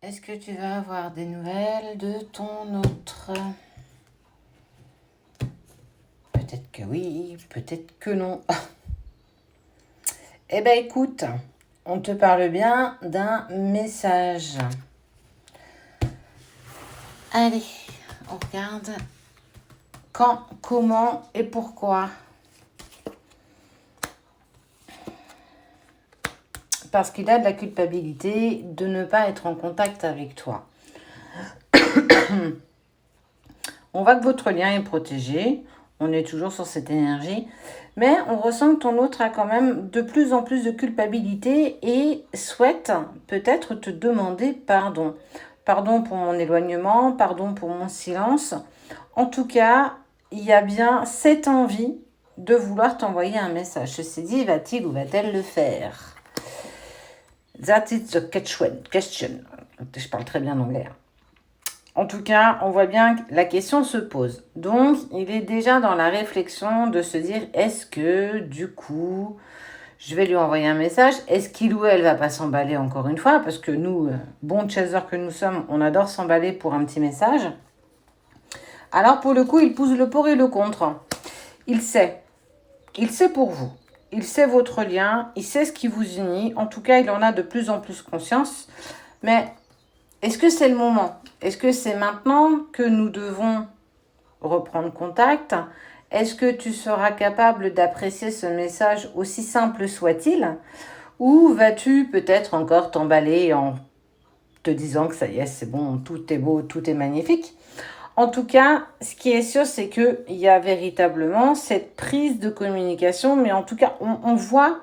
Est-ce que tu vas avoir des nouvelles de ton autre? Peut-être que oui, peut-être que non. Eh bien écoute, on te parle bien d'un message. Allez, on regarde quand, comment et pourquoi. Parce qu'il a de la culpabilité de ne pas être en contact avec toi. On voit que votre lien est protégé. On est toujours sur cette énergie. Mais on ressent que ton autre a quand même de plus en plus de culpabilité et souhaite peut-être te demander pardon. Pardon pour mon éloignement, pardon pour mon silence. En tout cas, il y a bien cette envie de vouloir t'envoyer un message. Ceci dit, va-t-il ou va-t-elle le faire? That is the question. Je parle très bien anglais. En tout cas, on voit bien que la question se pose. Donc, il est déjà dans la réflexion de se dire, est-ce que, du coup, je vais lui envoyer un message? Est-ce qu'il ou elle va pas s'emballer encore une fois? Parce que nous, bons chasseurs que nous sommes, on adore s'emballer pour un petit message. Alors, pour le coup, il pousse le pour et le contre. Il sait. Il sait pour vous. Il sait votre lien. Il sait ce qui vous unit. En tout cas, il en a de plus en plus conscience. Mais est-ce que c'est le moment? Est-ce que c'est maintenant que nous devons reprendre contact? Est-ce que tu seras capable d'apprécier ce message aussi simple soit-il? Ou vas-tu peut-être encore t'emballer en te disant que ça y est, c'est bon, tout est beau, tout est magnifique? En tout cas, ce qui est sûr, c'est qu'il y a véritablement cette prise de communication, mais en tout cas, on voit,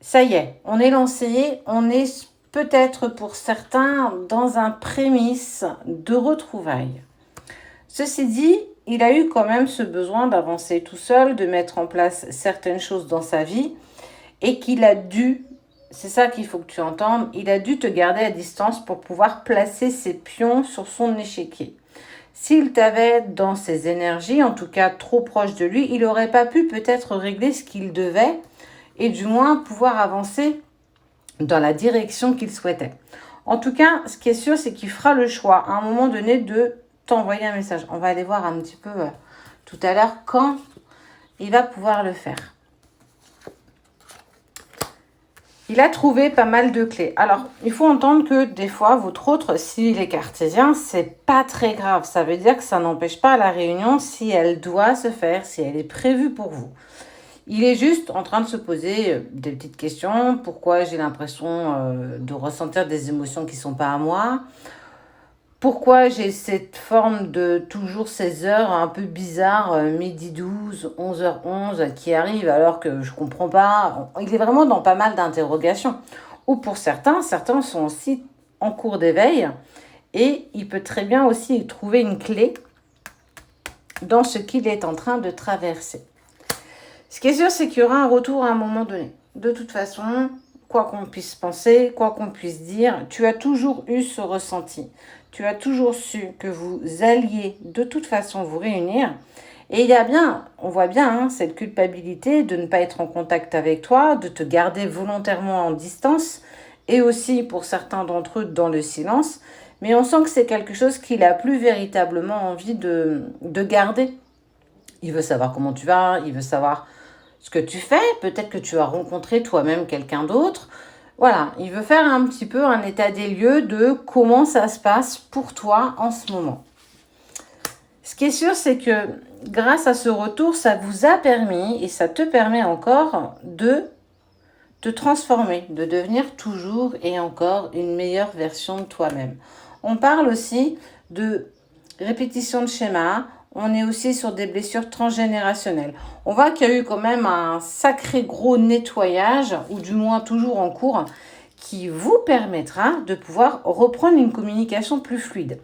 ça y est, on est lancé, on est peut-être pour certains dans un prémisse de retrouvailles. Ceci dit, il a eu quand même ce besoin d'avancer tout seul, de mettre en place certaines choses dans sa vie et qu'il a dû, c'est ça qu'il faut que tu entendes, il a dû te garder à distance pour pouvoir placer ses pions sur son échiquier. S'il t'avait dans ses énergies, en tout cas trop proche de lui, il n'aurait pas pu peut-être régler ce qu'il devait et du moins pouvoir avancer dans la direction qu'il souhaitait. En tout cas, ce qui est sûr, c'est qu'il fera le choix à un moment donné de t'envoyer un message. On va aller voir un petit peu tout à l'heure quand il va pouvoir le faire. Il a trouvé pas mal de clés. Alors, il faut entendre que des fois, votre autre, s'il est cartésien, c'est pas très grave. Ça veut dire que ça n'empêche pas la réunion si elle doit se faire, si elle est prévue pour vous. Il est juste en train de se poser des petites questions. Pourquoi j'ai l'impression de ressentir des émotions qui ne sont pas à moi? Pourquoi j'ai cette forme de toujours ces heures un peu bizarres, midi 12, 11h11, qui arrivent alors que je ne comprends pas? Il est vraiment dans pas mal d'interrogations. Ou pour certains sont aussi en cours d'éveil et il peut très bien aussi y trouver une clé dans ce qu'il est en train de traverser. Ce qui est sûr, c'est qu'il y aura un retour à un moment donné. De toute façon, quoi qu'on puisse penser, quoi qu'on puisse dire, tu as toujours eu ce ressenti. Tu as toujours su que vous alliez de toute façon vous réunir. Et il y a bien, on voit bien, cette culpabilité de ne pas être en contact avec toi, de te garder volontairement en distance, et aussi pour certains d'entre eux dans le silence. Mais on sent que c'est quelque chose qu'il a plus véritablement envie de garder. Il veut savoir comment tu vas, il veut savoir ce que tu fais, peut-être que tu as rencontré toi-même quelqu'un d'autre. Voilà, il veut faire un petit peu un état des lieux de comment ça se passe pour toi en ce moment. Ce qui est sûr, c'est que grâce à ce retour, ça vous a permis et ça te permet encore de te transformer, de devenir toujours et encore une meilleure version de toi-même. On parle aussi de répétition de schémas. On est aussi sur des blessures transgénérationnelles. On voit qu'il y a eu quand même un sacré gros nettoyage, ou du moins toujours en cours, qui vous permettra de pouvoir reprendre une communication plus fluide.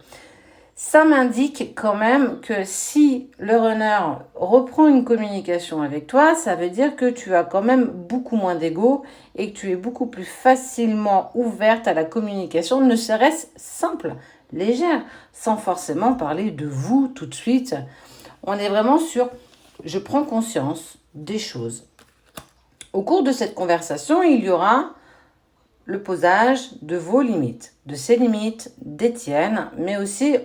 Ça m'indique quand même que si le runner reprend une communication avec toi, ça veut dire que tu as quand même beaucoup moins d'ego et que tu es beaucoup plus facilement ouverte à la communication, ne serait-ce simple, légère, sans forcément parler de vous tout de suite. On est vraiment sur je prends conscience des choses. Au cours de cette conversation, il y aura le posage de vos limites, de ses limites, des tiennes, mais aussi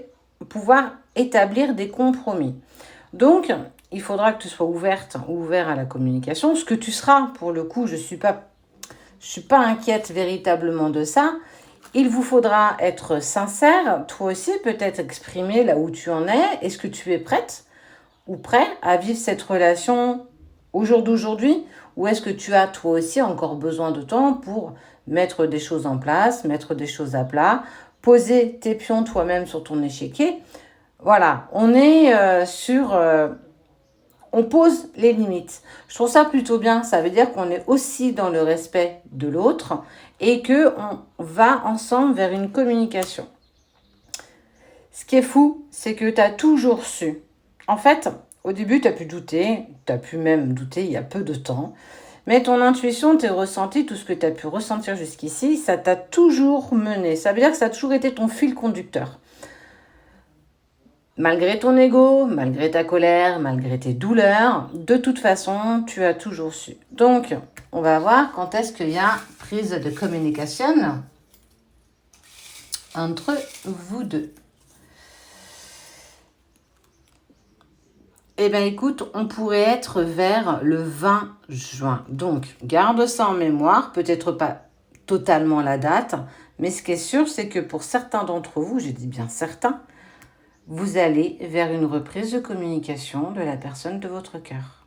pouvoir établir des compromis. Donc, il faudra que tu sois ouverte ou ouvert à la communication, ce que tu seras. Pour le coup, je suis pas inquiète véritablement de ça. Il vous faudra être sincère, toi aussi, peut-être exprimer là où tu en es. Est-ce que tu es prête ou prêt à vivre cette relation au jour d'aujourd'hui? Ou est-ce que tu as toi aussi encore besoin de temps pour mettre des choses en place, mettre des choses à plat, poser tes pions toi-même sur ton échiquier? Voilà, on est on pose les limites. Je trouve ça plutôt bien. Ça veut dire qu'on est aussi dans le respect de l'autre et qu'on va ensemble vers une communication. Ce qui est fou, c'est que tu as toujours su. En fait, au début, tu as pu douter, tu as pu même douter il y a peu de temps, mais ton intuition, tes ressentis, tout ce que tu as pu ressentir jusqu'ici, ça t'a toujours mené. Ça veut dire que ça a toujours été ton fil conducteur. Malgré ton ego, malgré ta colère, malgré tes douleurs, de toute façon, tu as toujours su. Donc, on va voir quand est-ce qu'il y a prise de communication entre vous deux. Eh bien, écoute, on pourrait être vers le 20 juin. Donc, garde ça en mémoire, peut-être pas totalement la date, mais ce qui est sûr, c'est que pour certains d'entre vous, je dis bien certains, vous allez vers une reprise de communication de la personne de votre cœur.